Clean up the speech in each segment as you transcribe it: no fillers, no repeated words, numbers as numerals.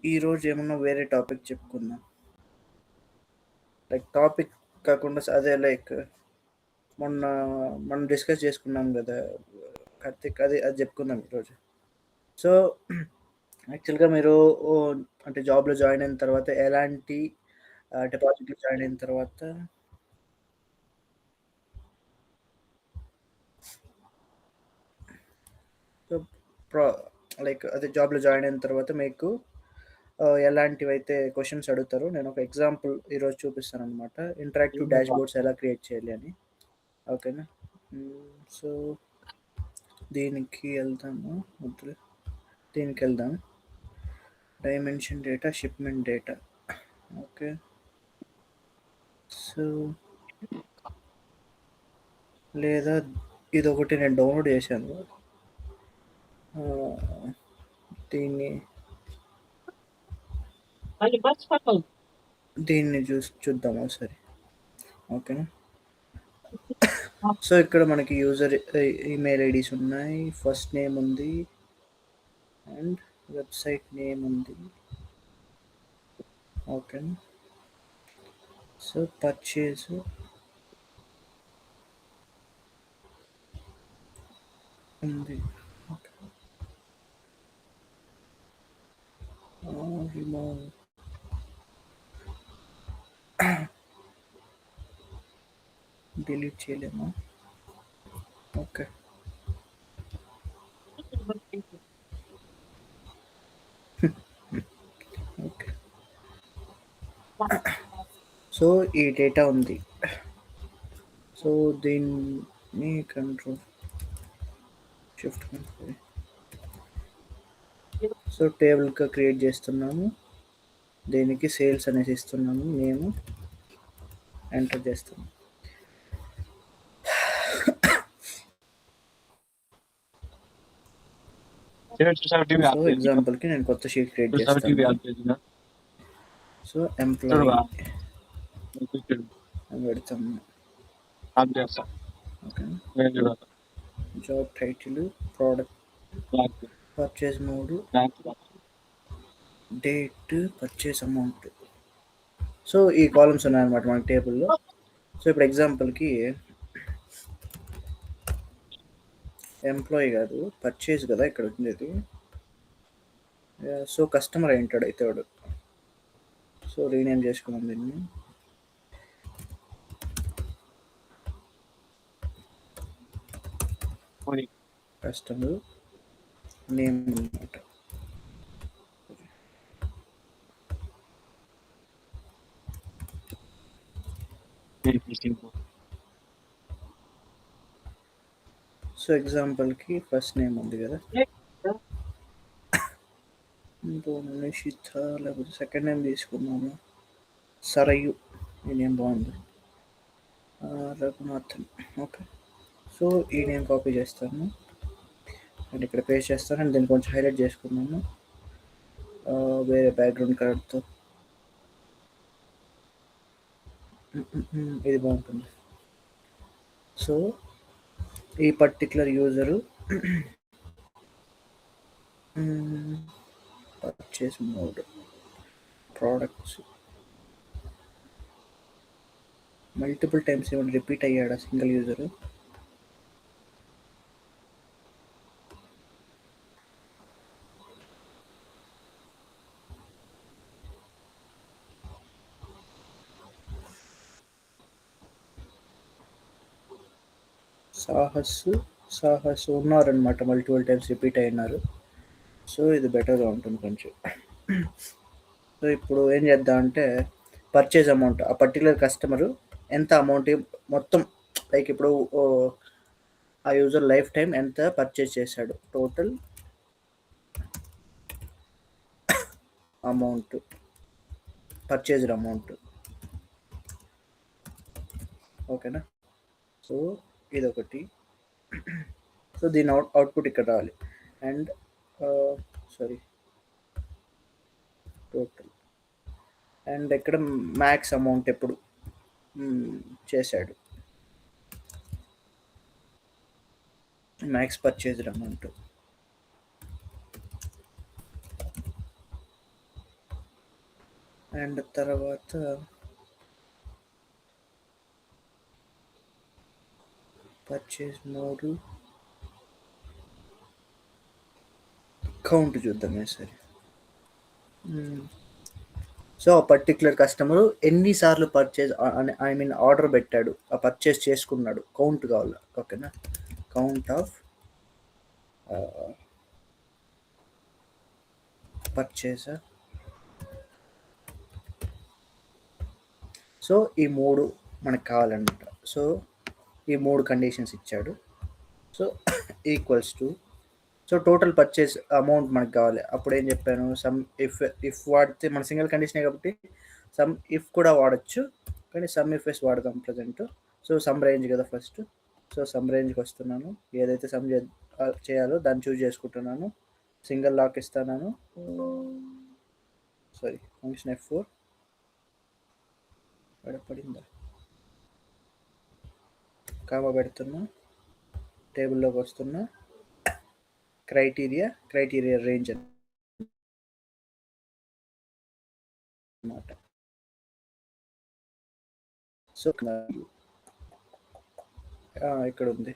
ఈరోజు ఏమన్నా వేరే టాపిక్ చెప్పుకుందాం. లైక్ టాపిక్ కాకుండా అదే లైక్ మొన్న మనం డిస్కస్ చేసుకున్నాం కదా కార్తిక్, అది చెప్పుకుందాం ఈరోజు. సో యాక్చువల్గా మీరు ఓ, అంటే జాబ్లో జాయిన్ అయిన తర్వాత ఎలాంటి డిపాజిట్లో జాయిన్ అయిన తర్వాత సో ప్రో లైక్ అదే జాబ్లో జాయిన్ అయిన తర్వాత మీకు ఎలాంటివి అయితే క్వశ్చన్స్ అడుగుతారో నేను ఒక ఎగ్జాంపుల్ ఈరోజు చూపిస్తాను అనమాట. ఇంటరాక్టివ్ డాష్ బోర్డ్స్ ఎలా క్రియేట్ చేయాలి అని. ఓకేనా? సో దీనికి వెళ్దాము. వద్దులే, దీనికి వెళ్దాం. Dimension data, shipment data. Okay, so లేదా ఇది ఒకటి నేను డౌన్లోడ్ చేశాను. దీన్ని చూద్దాం ఒకసారి. ఓకేనా? సో ఇక్కడ మనకి యూజర్ ఈమెయిల్ ఐడీస్ ఉన్నాయి, ఫస్ట్ నేమ్ ఉంది అండ్ వెబ్సైట్ నేమ్ ఉంది. ఓకేనా? సో పర్చేజ్ ఉంది. రిమూవ్ డిలీట్ చేయలేమా? Okay, okay. సో ఈ డేటా ఉంది. సో దీన్ని కంట్రోల్ షిఫ్ట్ కంట్రోల్ సో టేబుల్గా క్రియేట్ చేస్తున్నాము. దీనికి సేల్స్ అనేసి ఇస్తున్నాము, మేము ఎంటర్ చేస్తాము. సో ఎగ్జాంపుల్కి నేను కొత్త షీట్ క్రియేట్ చేస్తాను. సో ఎంప్లాయీ పెడతాము. Okay, job title, product, purchase mode, date, purchase amount. So ఈ కాలమ్స్ ఉన్నాయన్నమాట మన టేబుల్లో. సో ఇప్పుడు ఎగ్జాంపుల్కి ఎంప్లాయీ కాదు, పర్చేజ్ కదా ఇక్కడ ఉండేది. సో కస్టమర్ అయింటాడు అయితే వాడు. సో రీనేమ్ చేసుకున్నాం దీన్ని. కస్టమర్ నేమ్ అనమాట. సో ఎగ్జాంపుల్కి ఫస్ట్ నేమ్ ఉంది కదా, నిషిత, లేకపోతే సెకండ్ నేమ్ తీసుకున్నాము, సరయు. ఈ నేమ్ బాగుంది, రఘునాథన్. ఓకే, సో ఈ నేమ్ కాపీ చేస్తాను అండ్ ఇక్కడ పేస్ట్ చేస్తాను అండ్ దీన్ని కొంచెం హైలైట్ చేసుకున్నాను వేరే బ్యాక్గ్రౌండ్ కలర్తో. ఇది బాగుంటుంది. సో ఈ particular user purchase mode, products multiple times ఏమైనా రిపీట్ అయ్యాడా సింగిల్ యూజరు? సాహస్ ఉన్నారనమాట, మల్టిపుల్ టైమ్స్ రిపీట్ అయినారు. సో ఇది బెటర్గా ఉంటుంది కొంచెం. సో ఇప్పుడు ఏం చేద్దామంటే పర్చేజ్ అమౌంట్, ఆ పర్టికులర్ కస్టమరు ఎంత అమౌంట్ మొత్తం, లైక్ ఇప్పుడు ఆ యూజర్ లైఫ్ టైం ఎంత పర్చేజ్ చేశాడు, టోటల్ అమౌంట్, పర్చేజ్డ్ అమౌంట్. ఓకేనా? సో ఇదొకటి. సో దీని అవుట్పుట్ ఇక్కడ రావాలి. అండ్ సారీ, టోటల్ అండ్ ఇక్కడ మ్యాక్స్ అమౌంట్ ఎప్పుడు చేశాడు, మ్యాక్స్ పర్చేజ్డ్ అమౌంట్. అండ్ తర్వాత పర్చేస్ మోడ్ కౌంట్ చూద్దాం సరే. సో ఆ పర్టిక్యులర్ కస్టమర్ ఎన్నిసార్లు పర్చేజ్ ఐ మీన్ ఆర్డర్ పెట్టాడు, ఆ పర్చేస్ చేసుకున్నాడు కౌంట్ కావాలి. ఓకేనా, కౌంట్ ఆఫ్ పర్చేస్. సో ఈ మూడు మనకు కావాలన్నమాట. సో ఈ మూడు కండిషన్స్ ఇచ్చాడు. So equals to, so total purchase amount మనకు కావాలి. అప్పుడు ఏం చెప్పాను, సమ్ ఇఫ్ ఇఫ్ వాడితే మన సింగిల్ కండిషనే కాబట్టి సమ్ ఇఫ్ కూడా వాడచ్చు, కానీ సమ్ ఇఫ్ ఎస్ వాడదాం ప్రజెంట్. సో సమ్ రేంజ్ కదా ఫస్ట్. సో సమ్ రేంజ్కి వస్తున్నాను, ఏదైతే సమ్ చేయాలో దాన్ని చూజ్ చేసుకుంటున్నాను. సింగిల్ లాక్ ఇస్తున్నాను, సారీ ఫంక్షన్ F4 పడిందా, కామా పెడుతున్నా, టేబుల్లోకి వస్తున్నా, క్రైటీరియా రేంజ్ అన్నమాట. సో ఇక్కడ ఉంది,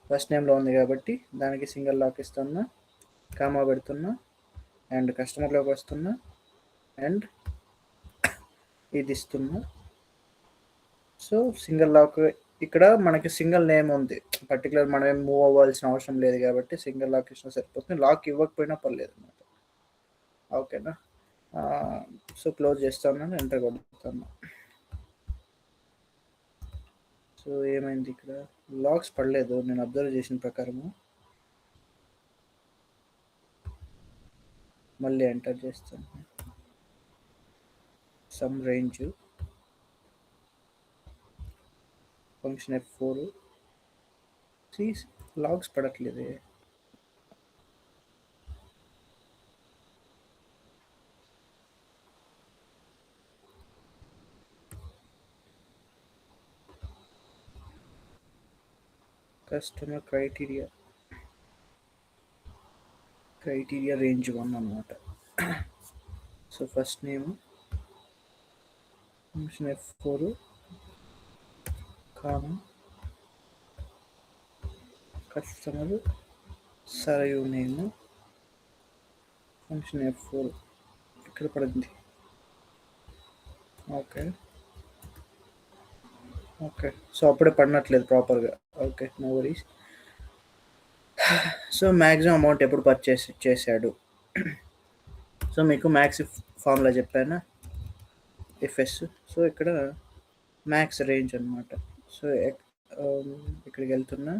ఫస్ట్ నేమ్లో ఉంది కాబట్టి దానికి సింగిల్ లాక్ ఇస్తున్నా, కామా పెడుతున్నా, అండ్ కస్టమర్లోకి వస్తున్నా, అండ్ ఇది ఇస్తున్నా. సో సింగిల్ లాక్ ఇక్కడ మనకి సింగిల్ నేమ్ ఉంది, పర్టికులర్ మనం ఏం మూవ్ అవ్వాల్సిన అవసరం లేదు కాబట్టి సింగిల్ లాక్ ఇచ్చినా సరిపోతుంది. లాక్ ఇవ్వకపోయినా పర్లేదు అనమాట. ఓకేనా, సో క్లోజ్ చేస్తాను, ఎంటర్ కొడుతాను. సో ఏమైంది, ఇక్కడ లాక్స్ పడలేదు నేను అబ్జర్వ్ చేసిన ప్రకారము. మళ్ళీ ఎంటర్ చేస్తాను, sum range function F4, logs పడట్లేదు. కస్టమర్ క్రైటీరియా రేంజ్ 1 అన్నమాట. So first name function F4 comma customer సరయు నేమ్ ఫంక్షన్ F4 ఇక్కడ పడింది. ఓకే సో అప్పుడే పడినట్లేదు ప్రాపర్గా. Okay, no worries. So maximum amount ఎప్పుడు పర్చేస్ చేశాడు, సో మీకు మ్యాక్స్ ఫార్ములా చెప్పానా, ఎఫ్ఎస్. సో ఇక్కడ మ్యాక్స్ రేంజ్ అనమాట. సో ఇక్కడికి వెళ్తున్నా,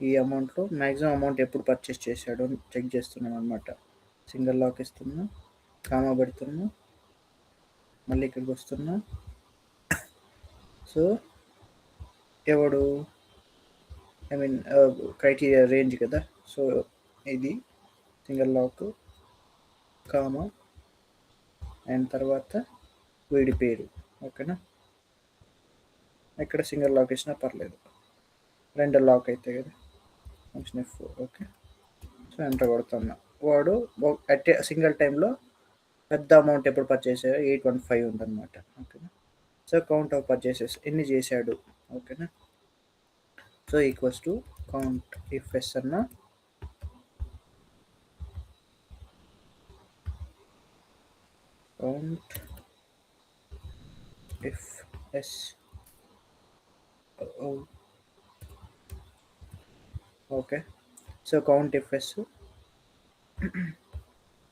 ఈ అమౌంట్లో మ్యాక్సిమం అమౌంట్ ఎప్పుడు పర్చేస్ చేశాడు చెక్ చేస్తున్నాం అనమాట. సింగిల్ లాక్ ఇస్తున్నా, కామా పెడుతున్నా, మళ్ళీ ఇక్కడికి వస్తున్నా. సో ఎవడు ఐ మీన్ క్రైటీరియా రేంజ్ కదా, సో ఇది సింగిల్ లాక్ కామా అండ్ తర్వాత వీడి పేరు. ఓకేనా, ఇక్కడ సింగిల్ లాక్ ఇచ్చినా పర్లేదు, రెండు లాక్ అయితే కదా function F4. Okay, so enter కొడుతున్నా. వాడు అట్ సింగిల్ టైంలో పెద్ద అమౌంట్ ఎప్పుడు పర్చేస్ 815 ఉందన్నమాట. ఓకేనా, సో కౌంట్ ఆఫ్ పర్చేసెస్ ఎన్ని చేశాడు. ఓకేనా, so equals to count if S అన్న count if S. Okay, so count if S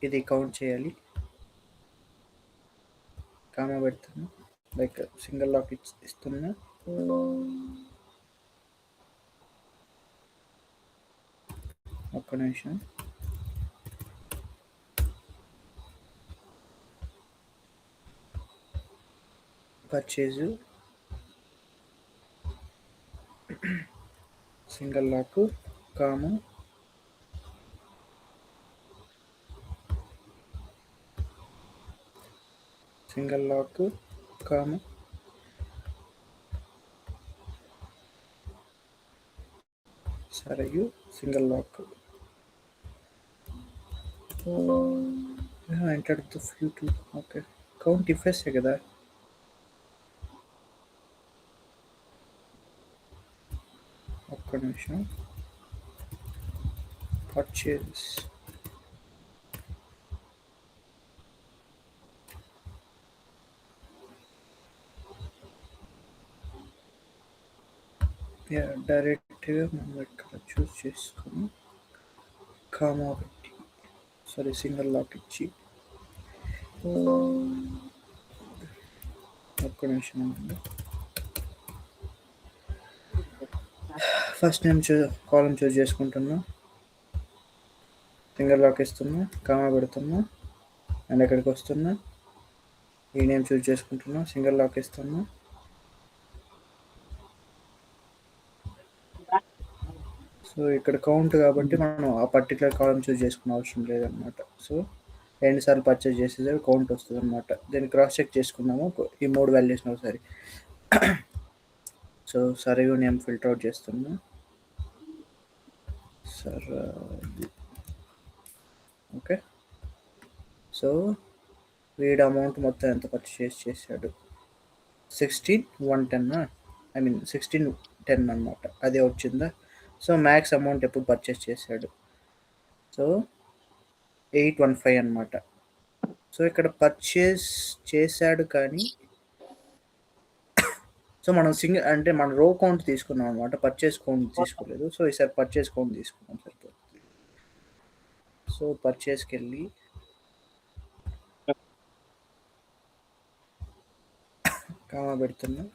ఇది కౌంట్ చేయాలి, కామా పెడుతున్నా, లైక్ సింగిల్ లాక్ ఇస్తున్నా. ఒక్క నిమిషం, purchase single lock comma single lock comma Sarayu single lock. Enter the few two. Okay, count ఇఫ్ఎస్ఏ కదా. ఒక్క నిమిషం. పర్చేస్ డైరెక్ట్గా మనం ఇక్కడ చూస్ చేసుకొని కామా పెట్టి సారీ సింగిల్ లాక్ ఇచ్చి ఒక్క నిమిషం అండి. ఫస్ట్ నేమ్ కాలం చూస్ చేసుకుంటున్నా, సింగిల్ లాక్ ఇస్తున్నా, కామా పెడుతున్నా అండ్ ఎక్కడికి వస్తున్నా, ఈ నేమ్ చూస్ చేసుకుంటున్నా, సింగిల్ లాక్ ఇస్తున్నా, సో ఇక్కడ కౌంట్ కాబట్టి మనం ఆ పర్టికులర్ కాలం చూస్ చేసుకునే అవసరం లేదనమాట. సో రెండుసార్లు పర్చేజ్ చేసేది కౌంట్ వస్తుంది అనమాట. దీన్ని క్రాస్ చెక్ చేసుకున్నాము ఈ 3 వాల్యూస్ని ఒకసారి. So Sarayu name filter out చేస్తున్నా. Sir okay. సో వీడి అమౌంట్ మొత్తం ఎంత పర్చేస్ చేశాడు, 16,110 ఐ మీన్ 1610 అనమాట. అదే వచ్చిందా. సో మ్యాక్స్ అమౌంట్ ఎప్పుడు పర్చేస్ చేశాడు, సో 815 అనమాట. సో ఇక్కడ పర్చేస్ చేశాడు కానీ సో మనం సింగిల్ అంటే మనం రో కౌంట్ తీసుకున్నాం అనమాట, పర్చేస్ కౌంట్ తీసుకోలేదు. సో ఈసారి పర్చేస్ కౌంట్ తీసుకున్నాం సరిపోతుంది. సో పర్చేస్కి వెళ్ళి కామా పెడుతున్నా,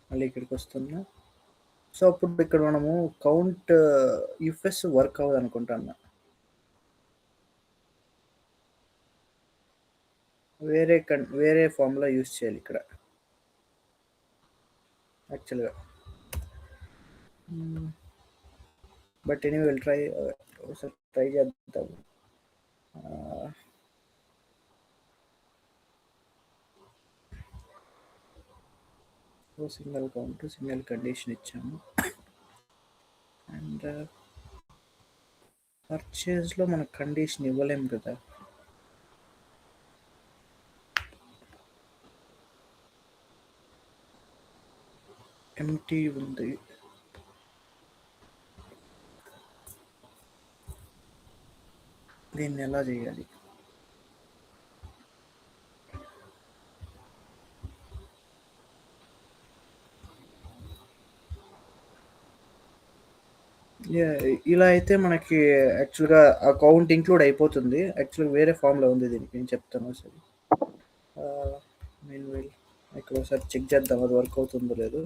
మళ్ళీ ఇక్కడికి వస్తున్నా. సో అప్పుడు ఇక్కడ మనము కౌంట్ యూఎస్ వర్క్ అవ్వదు అనుకుంటున్నా, వేరే ఫార్ములా యూస్ చేయాలి ఇక్కడ యాక్చువల్గా. బట్ ఎనీ విల్ ట్రై, ఒకసారి ట్రై చేద్దాం. సింగిల్ కౌంట్ సింగిల్ కండిషన్ ఇచ్చాము అండ్ పర్చేస్లో మనకు కండిషన్ ఇవ్వలేము కదా. ఎంటీ ఉంది, దీన్ని ఎలా చేయాలి. ఇలా అయితే మనకి యాక్చువల్గా ఆ కౌంట్ ఇంక్లూడ్ అయిపోతుంది. యాక్చువల్గా వేరే ఫామ్లో ఉంది, దీనికి నేను చెప్తాను సరే. నేను ఇక్కడ ఒకసారి చెక్ చేద్దాం అది వర్క్ అవుతుందో లేదు.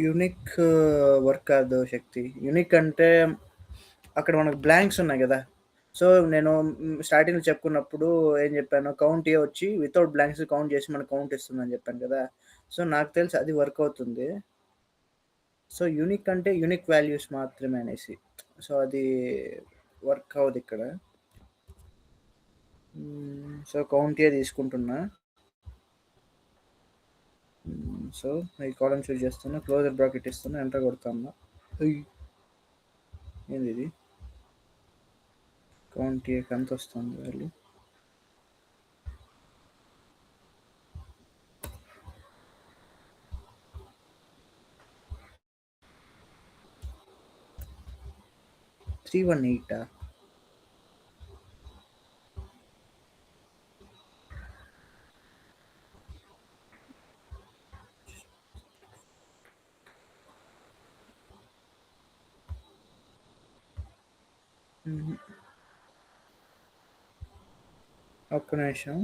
యూనిక్ వర్క్ కాదు శక్తి. యూనిక్ అంటే అక్కడ మనకు బ్లాంక్స్ ఉన్నాయి కదా. సో నేను స్టార్టింగ్లో చెప్పుకున్నప్పుడు ఏం చెప్పాను, కౌంట్ ఏ వచ్చి వితౌట్ బ్లాంక్స్ కౌంట్ చేసి మనకు కౌంట్ ఇస్తుందని చెప్పాను కదా. సో నాకు తెలిసి అది వర్క్ అవుతుంది. సో యూనిక్ అంటే యూనిక్ వాల్యూస్ మాత్రమే అనేసి, సో అది వర్క్ అవ్వదు ఇక్కడ. సో కౌంట్ ఏ తీసుకుంటున్నా. సో ఈ కాలం చూస్ చేస్తున్నా, క్లోజర్ బ్రాకెట్ ఇస్తున్నా, ఎంటర్ కొడుతున్నా. ఏంది ఇది, కౌంట్ ఏ ఎంత వస్తుంది వాల్యూ, త్రీ 118. ఒక్క నిమిషం.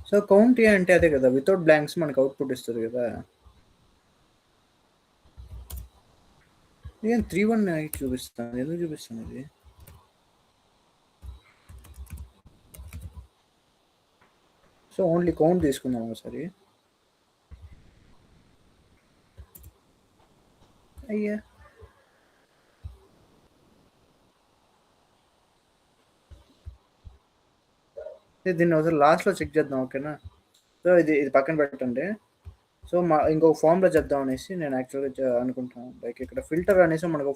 సో కౌంట్ ఏ అంటే అదే కదా, వితౌట్ బ్లాంక్స్ మనకు అవుట్పుట్ ఇస్తుంది కదా. నేను 318 చూపిస్తాను, ఎందుకు చూపిస్తాను ఇది. సో ఓన్లీ కౌంట్ తీసుకుందాం ఒకసారి. అయ్యా, దీన్ని ఒకసారి లాస్ట్లో చెక్ చేద్దాం, ఓకేనా? సో ఇది పక్కన పెట్టండి. సో ఇంకొక ఫామ్లో చేద్దాం అనేసి నేను యాక్చువల్గా అనుకుంటున్నాను. లైక్ ఇక్కడ ఫిల్టర్ అనేసి మనకు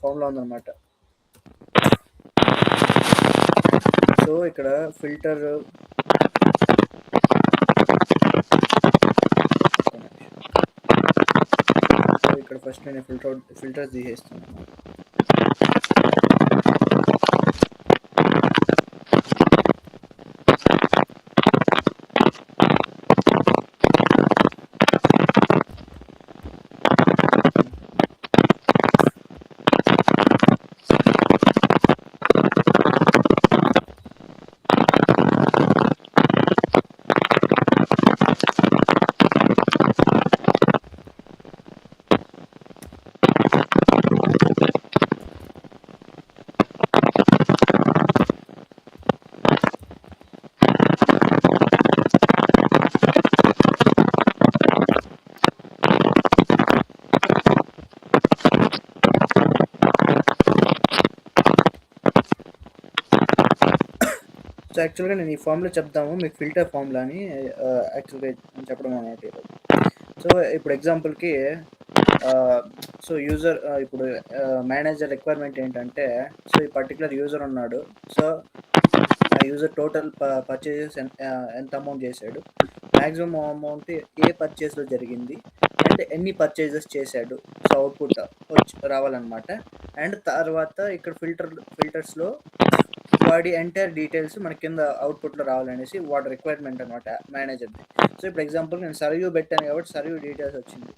ఫామ్లో ఉందన్నమాట. సో ఇక్కడ ఫిల్టర్ ఇక్కడ ఫస్ట్ నేను ఫిల్టర్ తీసేస్తాను. సో యాక్చువల్గా నేను ఈ ఫామ్లో చెప్తాము మీకు ఫిల్టర్ ఫామ్లా అని యాక్చువల్గా చెప్పడం అన్నమాట ఈరోజు. సో ఇప్పుడు ఎగ్జాంపుల్కి సో యూజర్ ఇప్పుడు మేనేజర్ రిక్వైర్మెంట్ ఏంటంటే, సో ఈ పర్టికులర్ యూజర్ ఉన్నాడు. సో ఆ యూజర్ టోటల్ పర్చేజెస్ ఎంత అమౌంట్ చేశాడు, మ్యాక్సిమం అమౌంట్ ఏ పర్చేస్లో జరిగింది, అండ్ ఎన్ని పర్చేజెస్ చేశాడు. సో అవుట్పుట్ రావాలన్నమాట. అండ్ తర్వాత ఇక్కడ ఫిల్టర్స్లో వాడి ఎంటైర్ డీటెయిల్స్ మన కింద అవుట్పుట్లో రావాలనేసి వాడి రిక్వైర్మెంట్ అనమాట మేనేజర్ది. సో ఇప్పుడు ఎగ్జాంపుల్ నేను సర్వ్యూ పెట్టాను కాబట్టి సర్వ్యూ డీటెయిల్స్ వచ్చింది.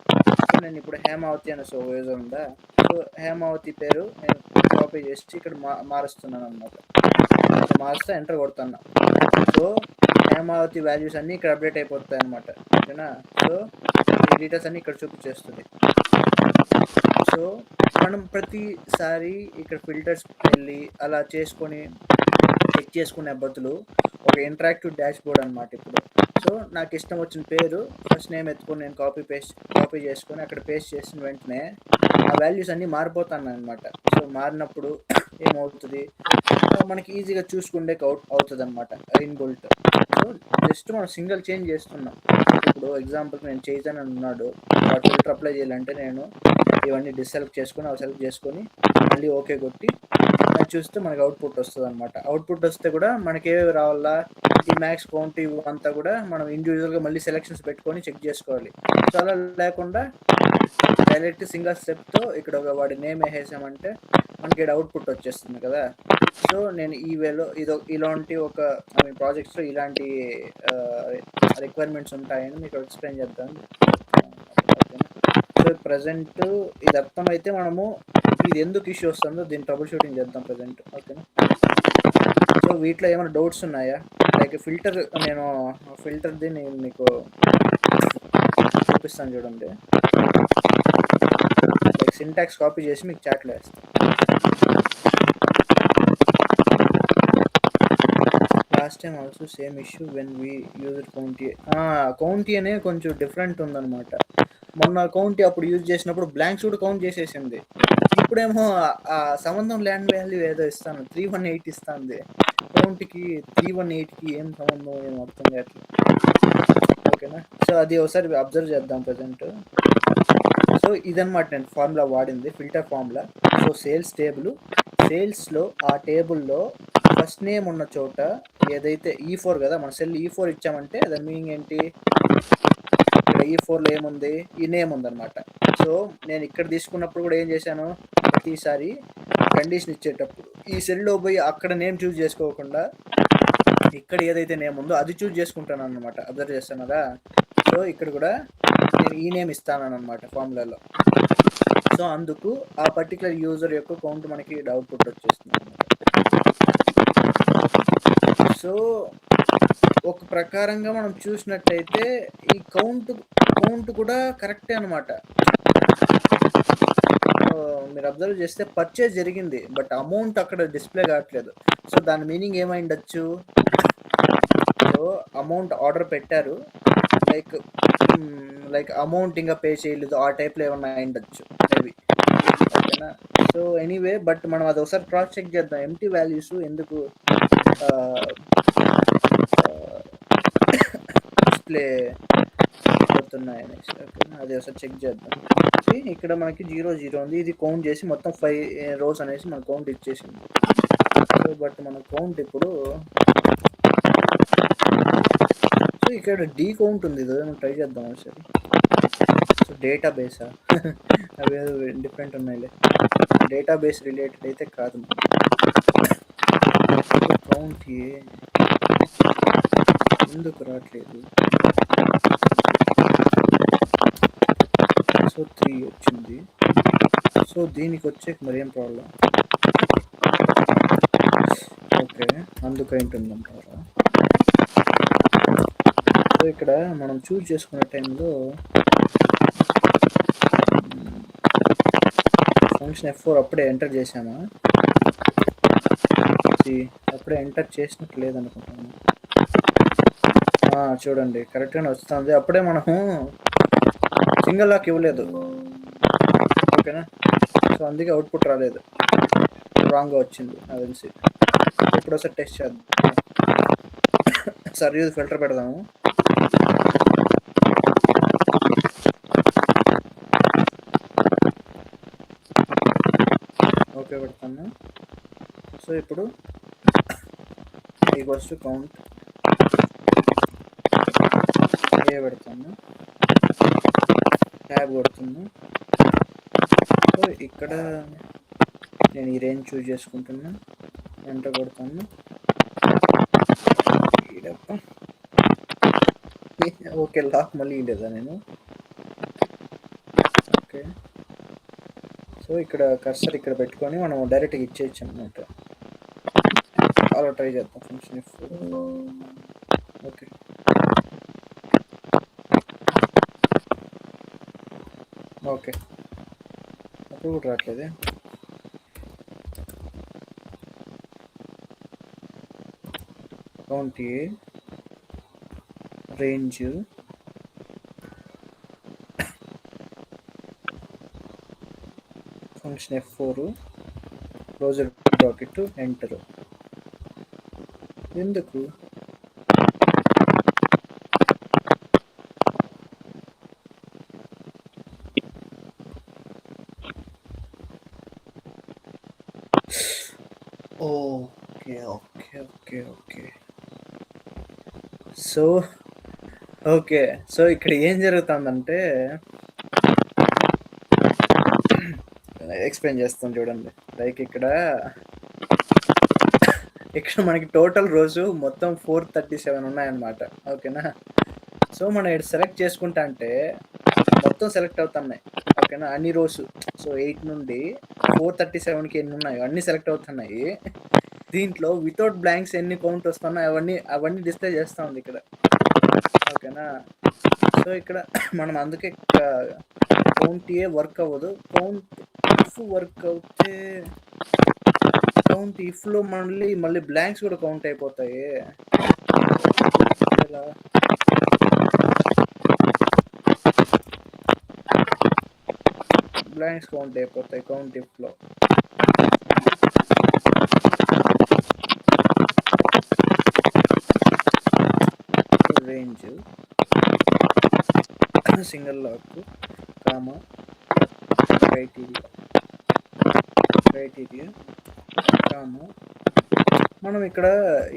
సో నేను ఇప్పుడు హేమావతి అనే యూజర్ ఉందా, సో హేమావతి పేరు నేను కాపీ చేసి ఇక్కడ మారుస్తున్నాను అనమాట. మారుస్తే ఎంటర్ కొడుతున్నా. సో హేమావతి వాల్యూస్ అన్నీ ఇక్కడ అప్డేట్ అయిపోతాయి అనమాట, ఓకేనా? సో ఈ డీటెయిల్స్ అన్నీ ఇక్కడ చూపించేస్తుంది. సో మనం ప్రతిసారి ఇక్కడ ఫిల్టర్స్ వెళ్ళి అలా చేసుకొని చెక్ చేసుకునే బదులు ఒక ఇంటరాక్టివ్ డాష్ బోర్డ్ అనమాట ఇప్పుడు. సో నాకు ఇష్టం వచ్చిన పేరు ఫస్ట్ నేమ్ ఎత్తుకొని నేను కాపీ చేసుకొని అక్కడ పేస్ట్ చేసిన వెంటనే ఆ వాల్యూస్ అన్నీ మారిపోతాను అనమాట. సో మారినప్పుడు ఏమవుతుంది, మనకి ఈజీగా చూసుకుండే అవుతుంది అనమాట ఇన్బుల్ట్. సో జస్ట్ మనం సింగిల్ చేంజ్ చేస్తున్నాం. ఇప్పుడు ఎగ్జాంపుల్ నేను చేద్దాను ఉన్నాడు, ఫిల్టర్ అప్లై చేయాలంటే నేను ఇవన్నీ డిసెలెక్ట్ చేసుకొని అవి సెలెక్ట్ చేసుకొని మళ్ళీ ఓకే కొట్టి అది చూస్తే మనకి అవుట్పుట్ వస్తుంది అనమాట. అవుట్పుట్ వస్తే కూడా మనకి ఏవి రావాలా, ఈ మ్యాక్స్ కౌంట్ ఇవంతా కూడా మనం ఇండివిజువల్గా మళ్ళీ సెలెక్షన్స్ పెట్టుకొని చెక్ చేసుకోవాలి. సో అలా లేకుండా డైరెక్ట్ సింగిల్ స్టెప్తో ఇక్కడ ఒక వాడి నేమ్ వేసేసామంటే మనకి ఇక్కడ అవుట్పుట్ వచ్చేస్తుంది కదా. సో నేను ఈ వేలో ఇలాంటి ఒక ప్రాజెక్ట్స్లో ఇలాంటి రిక్వైర్మెంట్స్ ఉంటాయని మీకు ఎక్స్ప్లెయిన్ చేద్దాను. సో ప్రజెంట్ ఇది అర్థమైతే మనము ఇది ఎందుకు ఇష్యూ వస్తుందో దీన్ని ట్రబుల్ షూటింగ్ చేద్దాం ప్రజెంట్, ఓకేనా? సో వీటిలో ఏమైనా డౌట్స్ ఉన్నాయా? లైక్ నేను ఫిల్టర్ది నేను మీకు చూపిస్తాను చూడండి. లైక్ సింటాక్స్ కాపీ చేసి మీకు చాట్లో వేస్తాను. Last time also same issue when we use county అనే కొంచెం డిఫరెంట్ ఉందన్నమాట. మొన్న కౌంటీ అప్పుడు యూజ్ చేసినప్పుడు బ్లాంక్స్ కూడా కౌంట్ చేసేసింది. ఇప్పుడేమో ఆ సంబంధం ల్యాండ్ వాల్యూ ఏదో ఇస్తాను 318 ఇస్తుంది. కౌంట్కి 318కి ఏం సంబంధం ఏం అర్థం కావట్లేదు, ఓకేనా? సో అది ఒకసారి అబ్జర్వ్ చేద్దాం ప్రజెంట్. సో ఇదన్నమాట నేను ఫార్ములా వాడింది, ఫిల్టర్ ఫార్ములా. సో సేల్స్లో ఆ టేబుల్లో ఫస్ట్ నేమ్ ఉన్న చోట ఏదైతే E4 కదా, మన సెల్ E4 ఇచ్చామంటే దాని మీనింగ్ ఏంటి, ఇక్కడ E4లో ఏముంది, ఈ నేమ్ ఉందన్నమాట. సో నేను ఇక్కడ తీసుకున్నప్పుడు కూడా ఏం చేశాను, ప్రతిసారి కండిషన్ ఇచ్చేటప్పుడు ఈ సెల్లో పోయి అక్కడ నేమ్ చూస్ చేసుకోకుండా ఇక్కడ ఏదైతే నేమ్ ఉందో అది చూస్ చేసుకుంటాను అనమాట. అబ్జర్వ్ చేస్తున్నారా? సో ఇక్కడ కూడా నేను ఈ నేమ్ ఇస్తాను అనమాట ఫార్ములాలో. సో అందుకు ఆ పర్టికులర్ యూజర్ యొక్క కౌంట్ మనకి అవుట్పుట్ వచ్చేస్తుంది అనమాట. సో ఒక ప్రకారంగా మనం చూసినట్టయితే ఈ కౌంట్ కూడా కరెక్టే అనమాట. మీరు అబ్జర్వ్ చేస్తే పర్చేజ్ జరిగింది బట్ అమౌంట్ అక్కడ డిస్ప్లే కావట్లేదు. సో దాని మీనింగ్ ఏమై ఉండొచ్చు, సో అమౌంట్ ఆర్డర్ పెట్టారు, లైక్ లైక్ అమౌంట్ ఇంకా పే చేయలేదు ఆ టైప్లో ఏమన్నా అయిండొచ్చు మేబీ. ఓకేనా. సో ఎనీవే, బట్ మనం అది ఒకసారి క్రాస్ చెక్ చేద్దాం, ఎంటీ వాల్యూస్ ఎందుకు డిస్ప్లే అవుతున్నాయి అనేసి. ఓకేనా, అది ఒకసారి చెక్ చేద్దాం. ఇక్కడ మనకి 0 ఉంది, ఇది కౌంట్ చేసి మొత్తం 5 రోస్ అనేసి మన కౌంట్ ఇచ్చేసింది. సో బట్ మన కౌంట్ ఇప్పుడు సో ఇక్కడ డీ కౌంట్ ఉంది, ఇది ట్రై చేద్దాం ఒకసారి. సో డేటాబేసా అవి డిఫరెంట్ ఉన్నాయిలే, డేటాబేస్ రిలేటెడ్ అయితే కాదు. కౌంట్ ఎందుకు రావట్లేదు? సో 3 వచ్చింది. సో దీనికి వచ్చే మరేం ప్రాబ్లం? ఓకే, అందుకైంటుందంటారా? సో ఇక్కడ మనం చూస్ చేసుకునే టైంలో ఫంక్షన్ F4 అప్పుడే ఎంటర్ చేసామా? అప్పుడే ఎంటర్ చేసినట్టు లేదనుకుంటాను. చూడండి కరెక్ట్గానే వస్తుంది, అప్పుడే మనము సింగిల్ లాక్ ఇవ్వలేదు. ఓకేనా, సో అందుకే అవుట్పుట్ రాలేదు, రాంగ్గా వచ్చింది నాకు తెలిసి. ఇప్పుడు ఒకసారి టెస్ట్ చేద్దాం. సరే యూజ్ ఫిల్టర్ పెడదాము. ఓకే పెడతాను. సో ఇప్పుడు ఈక్వల్స్ టు కౌంట్ ఏ పెడతాను, ట్యాబ్ కొడుతుంది. సో ఇక్కడ నేను ఈ రేంజ్ చూజ్ చేసుకుంటున్నా, ఎంటర్ కొడతాను. ఓకే, లాక్ మళ్ళీ లేదా నేను? ఓకే, సో ఇక్కడ కర్సర్ ఇక్కడ పెట్టుకొని మనం డైరెక్ట్గా ఇచ్చేయచ్చు అన్నమాట. అలా ట్రై చేద్దాం ఫంక్షన్ F4. ఓకే, ఓకే అప్పుడు కూడా రావట్లేదే. Count range function F4 closer bracket enter. ఎందుకు? Okay okay okay okay so okay, so ఇక్కడ ఏం జరుగుతుందంటే ఎక్స్ప్లెయిన్ చేస్తాం చూడండి. లైక్ ఇక్కడ మనకి టోటల్ రోజు మొత్తం 437 ఉన్నాయన్నమాట. ఓకేనా, సో మనం ఇక్కడ సెలెక్ట్ చేసుకుంటా అంటే మొత్తం సెలెక్ట్ అవుతున్నాయి. ఓకేనా, అన్ని రోజు. సో 8 నుండి 437కి ఎన్ని ఉన్నాయో అన్ని సెలెక్ట్ అవుతున్నాయి. దీంట్లో వితౌట్ బ్లాంక్స్ ఎన్ని కౌంట్ వస్తున్నాయి అవన్నీ డిస్ప్లే చేస్తూ ఉంది ఇక్కడ. ఓకేనా, సో ఇక్కడ మనం అందుకే కౌంట్ వర్క్ అవ్వదు. కౌంట్ ఇఫ్ వర్క్ అవుతే కౌంట్ ఇఫ్లో మళ్ళీ బ్లాంక్స్ కూడా కౌంట్ అయిపోతాయి. ఇలా బ్లాంక్స్ కౌంట్ అయిపోతాయి కౌంట్ ఇఫ్లో. Range single lock comma criteria comma. మనం ఇక్కడ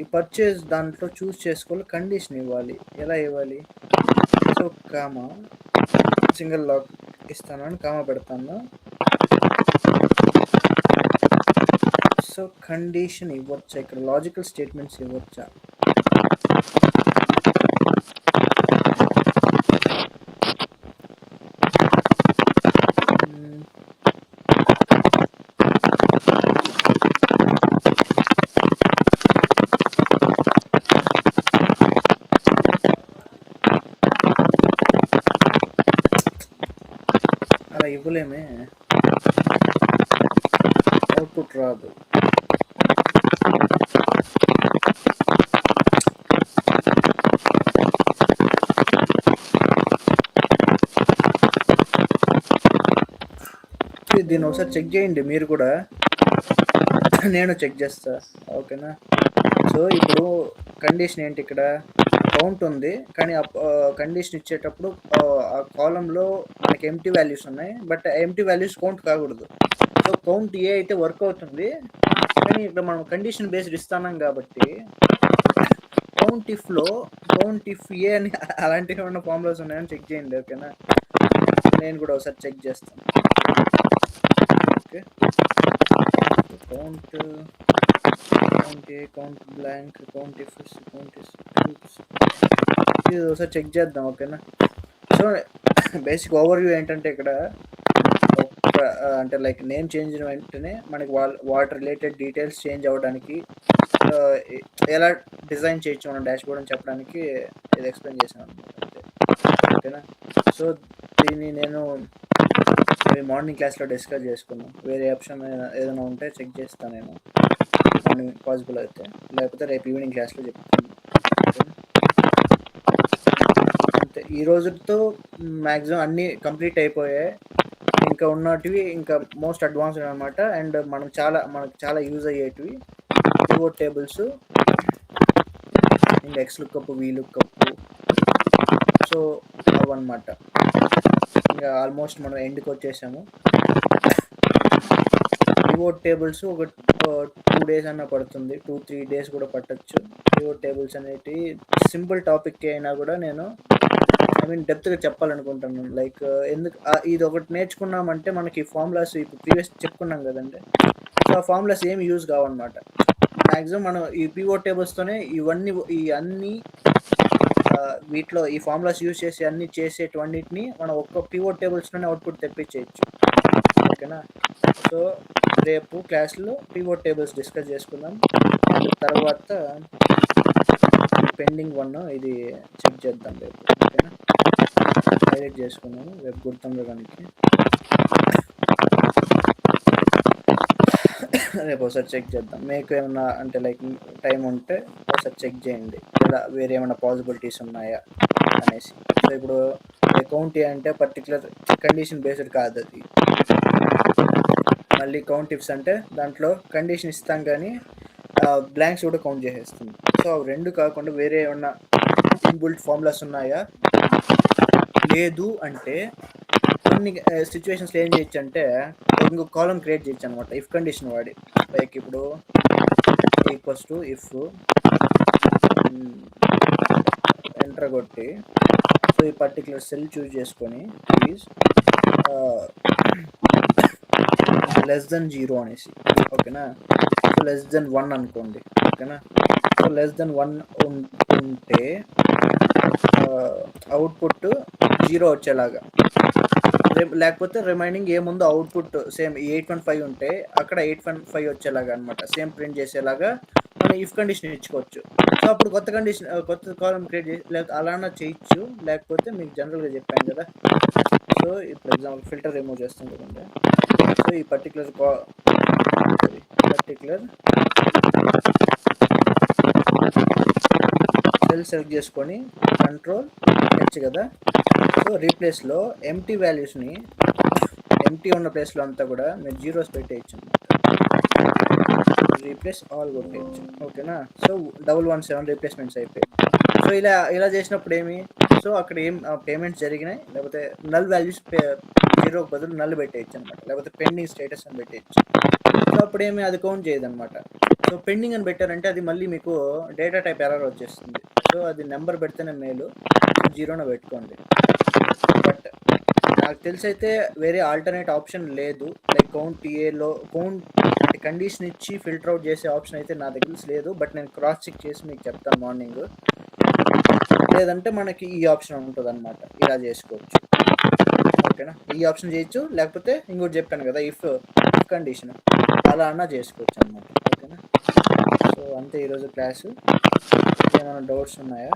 ఈ పర్చేజ్ దాంట్లో చూస్ చేసుకోవాలి, కండిషన్ ఇవ్వాలి. ఎలా ఇవ్వాలి? సో కామా సింగిల్ లాక్ ఇస్తానని కామా పెడతాను. సో కండిషన్ ఇవ్వచ్చా ఇక్కడ? లాజికల్ స్టేట్మెంట్స్ ఇవ్వచ్చా? అలా ఇవ్వలేమే, అవుట్పుట్ రాదు. దీన్ని ఒకసారి చెక్ చేయండి మీరు కూడా, నేను చెక్ చేస్తా. ఓకేనా. సో ఇప్పుడు కండిషన్ ఏంటి, ఇక్కడ కౌంట్ ఉంది కానీ కండిషన్ ఇచ్చేటప్పుడు ఆ కాలంలో మనకి ఎంటీ వాల్యూస్ ఉన్నాయి, బట్ ఎంటీ వాల్యూస్ కౌంట్ కాకూడదు. సో కౌంట్ ఏ అయితే వర్క్ అవుతుంది, కానీ ఇక్కడ మనం కండిషన్ బేస్డ్ ఇస్తున్నాం కాబట్టి కౌంట్ ఇఫ్ ఏ అని అలాంటివి ఏమైనా ఫార్ములాస్ ఉన్నాయని చెక్ చేయండి. ఓకేనా, నేను కూడా ఒకసారి చెక్ చేస్తాను. Okay, count A, count blank, count if ఇది ఒకసారి చెక్ చేద్దాం. ఓకేనా. సో బేసిక్ ఓవర్వ్యూ ఏంటంటే ఇక్కడ అంటే లైక్ నేమ్ చేంజ్ అయిన వెంటనే మనకి వాటర్ రిలేటెడ్ డీటెయిల్స్ చేంజ్ అవ్వడానికి ఎలా డిజైన్ చేయొచ్చు మనం డాష్ బోర్డ్ అని చెప్పడానికి ఇది ఎక్స్ప్లెయిన్ చేశాను అనమాట. ఓకేనా. సో దీన్ని నేను మార్నింగ్ క్లాస్లో డిస్కస్ చేసుకున్నాం. వేరే ఆప్షన్ ఏదైనా ఉంటే చెక్ చేస్తాను నేను, మార్నింగ్ పాసిబుల్ అయితే, లేకపోతే రేపు ఈవినింగ్ క్లాస్లో చెప్తాను. అంతే, ఈ రోజుతో మ్యాక్సిమం అన్నీ కంప్లీట్ అయిపోయాయి. ఇంకా ఉన్నటివి ఇంకా మోస్ట్ అడ్వాన్స్డ్ అనమాట. అండ్ మనకు చాలా యూజ్ అయ్యేటివి పివోట్ టేబుల్స్, ఇంకా ఎక్స్ లుక్అప్, వి లుక్అప్, సో అవన్నమాట. ఇంకా ఆల్మోస్ట్ మనం ఎండ్కి వచ్చేసాము. పివోట్ టేబుల్స్ ఒక 2 days అన్నా పడుతుంది, 2-3 days కూడా పట్టచ్చు. పివోట్ టేబుల్స్ అనేటి సింపుల్ టాపిక్ అయినా కూడా నేను డెప్త్గా చెప్పాలనుకుంటున్నాను. లైక్ ఎందుకు ఇది ఒకటి నేర్చుకున్నామంటే మనకి ఫార్ములాస్ ఇప్పుడు ప్రీవియస్ చెప్పుకున్నాం కదండి, సో ఆ ఫార్ములాస్ ఏమి యూజ్ కావన్నమాట. మ్యాక్సిమం మనం ఈ పివోట్ టేబుల్స్తోనే అన్ని వీటిలో ఈ ఫార్ములాస్ యూజ్ చేసి అన్ని చేసేటువంటిని మనం ఒక్క పివోట్ టేబుల్స్లోనే అవుట్పుట్ తెప్పించేయచ్చు. ఓకేనా. సో రేపు క్లాస్లో పివోట్ టేబుల్స్ డిస్కస్ చేసుకుందాం. తర్వాత పెండింగ్ 1 ఇది చెక్ చేద్దాం రేపు. ఓకేనా, హైలైట్ చేసుకున్నాను రేపు గుర్తుండడానికి. రేపు ఒకసారి చెక్ చేద్దాం. మీకు ఏమన్నా అంటే లైక్ టైం ఉంటే ఒకసారి చెక్ చేయండి, లేదా వేరే ఏమైనా పాసిబిలిటీస్ ఉన్నాయా అనేసి. సో ఇప్పుడు కౌంట్ అంటే పర్టికులర్ కండిషన్ బేస్డ్ కాదు అది. మళ్ళీ కౌంట్ ఇఫ్స్ అంటే దాంట్లో కండిషన్ ఇస్తాం కానీ బ్లాంక్స్ కూడా కౌంట్ చేసేస్తుంది. సో అవి రెండు కాకుండా వేరే ఏమన్నా ఇన్బుల్ట్ ఫార్ములాస్ ఉన్నాయా, లేదు అంటే కొన్ని సిచ్యువేషన్స్లో ఏం చేయొచ్చు అంటే ఇంకొక కాలం క్రియేట్ చేయొచ్చు అనమాట ఇఫ్ కండిషన్ వాడి. లైక్ ఇప్పుడు ఈక్వల్స్ టు ఇఫ్ ఎంటర్ కొట్టి, సో ఈ పర్టికులర్ సెల్ చూజ్ చేసుకొని ప్లీజ్ <0 అనేసి. ఓకేనా. సో <1 అనుకోండి. ఓకేనా. సో <1 ఉంటే అవుట్పుట్ 0 వచ్చేలాగా, లేకపోతే రిమైనింగ్ ఏముందో అవుట్పుట్ సేమ్ 815 ఉంటే అక్కడ 815 వచ్చేలాగా అనమాట, సేమ్ ప్రింట్ చేసేలాగా మనం ఇఫ్ కండిషన్ ఇచ్చుకోవచ్చు. సో అప్పుడు కొత్త కాలం క్రియేట్ చేసి లేకపోతే అలానే చేయొచ్చు, లేకపోతే మీకు జనరల్గా చెప్పాను కదా. సో ఇప్పుడు ఎగ్జాంపుల్ ఫిల్టర్ రిమూవ్ చేస్తాం కదండి. సో ఈ పర్టికులర్ సెల్ సెలెక్ట్ చేసుకొని Ctrl+H కదా. సో రీప్లేస్లో ఎంటీ వాల్యూస్ని ఎంటీ ఉన్న ప్లేస్లో అంతా కూడా మీరు 0s పెట్టేయచ్చు అనమాట. రీప్లేస్ ఆల్ కొట్టేయచ్చు. ఓకేనా. సో 117 రీప్లేస్మెంట్స్ అయిపోయాయి. సో ఇలా చేసినప్పుడు ఏమి, సో అక్కడ ఏం పేమెంట్స్ జరిగినాయి, లేకపోతే నల్ వాల్యూస్ 0కి బదులు నల్ పెట్టేయచ్చు అనమాట, లేకపోతే పెండింగ్ స్టేటస్ అని పెట్టేయచ్చు. సో అప్పుడు ఏమి అది కౌంట్ చేయదు అనమాట. సో పెండింగ్ అని పెట్టారంటే అది మళ్ళీ మీకు డేటా టైప్ ఎర్రర్ వచ్చేస్తుంది. సో అది నెంబర్ పెడితేనే మేలు, 0న పెట్టుకోండి. బట్ నాకు తెలిసి అయితే వేరే ఆల్టర్నేట్ ఆప్షన్ లేదు. లైక్ కౌంట్ అంటే కండిషన్ ఇచ్చి ఫిల్టర్ అవుట్ చేసే ఆప్షన్ అయితే నా దగ్గర లేదు. బట్ నేను క్రాస్ చెక్ చేసి మీకు చెప్తాను మార్నింగ్. లేదంటే మనకి ఈ ఆప్షన్ ఉంటుంది అనమాట, ఇలా చేసుకోవచ్చు. ఓకేనా. ఈ ఆప్షన్ చేయొచ్చు, లేకపోతే ఇంకోటి చెప్పాను కదా ఇఫ్ కండిషన్, అలా అన్నా చేసుకోవచ్చు అనమాట. ఓకేనా. సో అంతే ఈరోజు క్లాసు. ఏమైనా డౌట్స్ ఉన్నాయా?